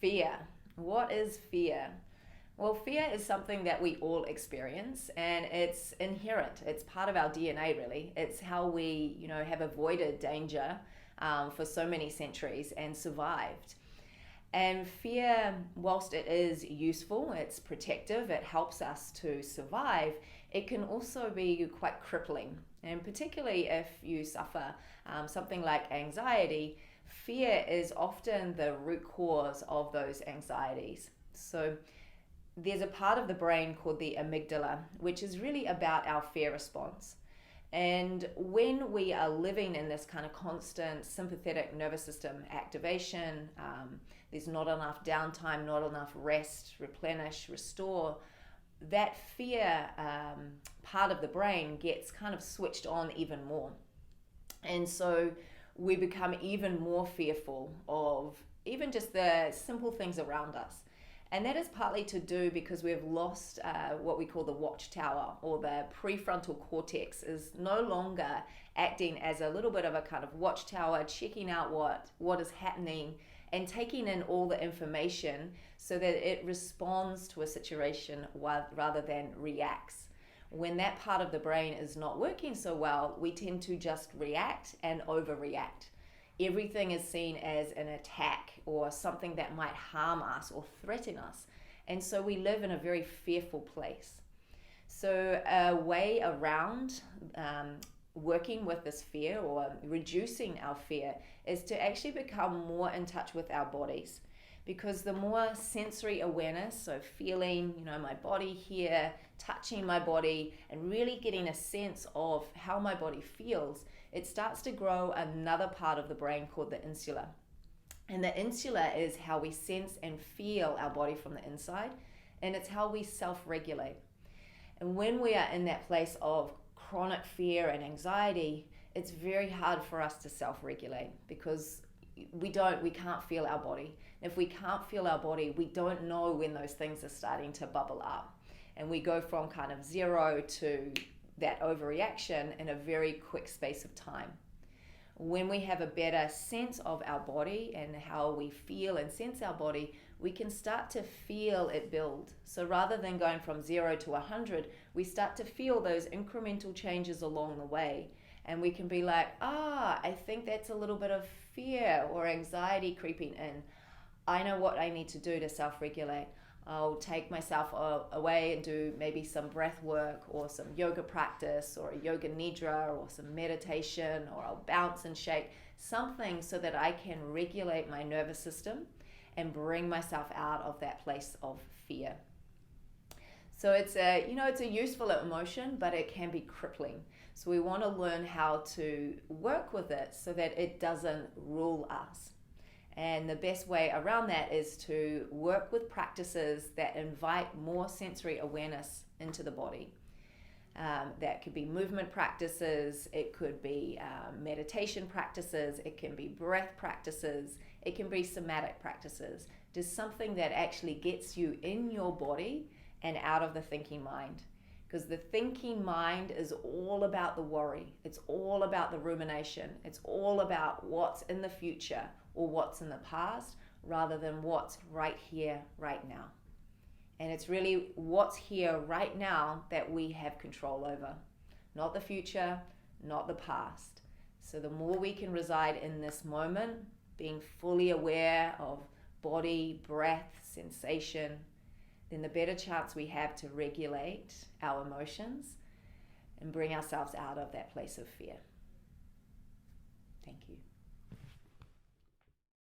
Fear. What is fear? Well, fear is something that we all experience, and it's inherent. It's part of our DNA, really. It's how we, have avoided danger for so many centuries and survived. And fear, whilst it is useful, it's protective, it helps us to survive, it can also be quite crippling. And particularly if you suffer something like anxiety, fear is often the root cause of those anxieties. So there's a part of the brain called the amygdala, which is really about our fear response. And when we are living in this kind of constant sympathetic nervous system activation, there's not enough downtime, not enough rest, replenish, restore, that fear part of the brain gets kind of switched on even more. And so we become even more fearful of even just the simple things around us. And that is partly to do because we've lost what we call the watchtower, or the prefrontal cortex is no longer acting as a little bit of a kind of watchtower, checking out what is happening and taking in all the information so that it responds to a situation rather than reacts. When that part of the brain is not working so well, we tend to just react and overreact. Everything is seen as an attack or something that might harm us or threaten us. And so we live in a very fearful place. So a way around working with this fear or reducing our fear is to actually become more in touch with our bodies. Because the more sensory awareness, so feeling, my body here, touching my body, and really getting a sense of how my body feels, it starts to grow another part of the brain called the insula. And the insula is how we sense and feel our body from the inside, and it's how we self-regulate. And when we are in that place of chronic fear and anxiety, it's very hard for us to self-regulate because we can't feel our body. If we can't feel our body, we don't know when those things are starting to bubble up. And we go from kind of zero to that overreaction in a very quick space of time. When we have a better sense of our body and how we feel and sense our body, we can start to feel it build. So rather than going from 0 to 100, we start to feel those incremental changes along the way. And we can be like, I think that's a little bit of fear or anxiety creeping in. I know what I need to do to self-regulate. I'll take myself away and do maybe some breath work or some yoga practice or a yoga nidra or some meditation, or I'll bounce and shake, something so that I can regulate my nervous system and bring myself out of that place of fear. So it's a useful emotion, but it can be crippling. So we want to learn how to work with it so that it doesn't rule us. And the best way around that is to work with practices that invite more sensory awareness into the body. That could be movement practices, it could be meditation practices, it can be breath practices, it can be somatic practices. Just something that actually gets you in your body and out of the thinking mind. Because the thinking mind is all about the worry. It's all about the rumination. It's all about what's in the future or what's in the past rather than what's right here, right now. And it's really what's here right now that we have control over. Not the future, not the past. So the more we can reside in this moment, being fully aware of body, breath, sensation, then the better chance we have to regulate our emotions and bring ourselves out of that place of fear. Thank you.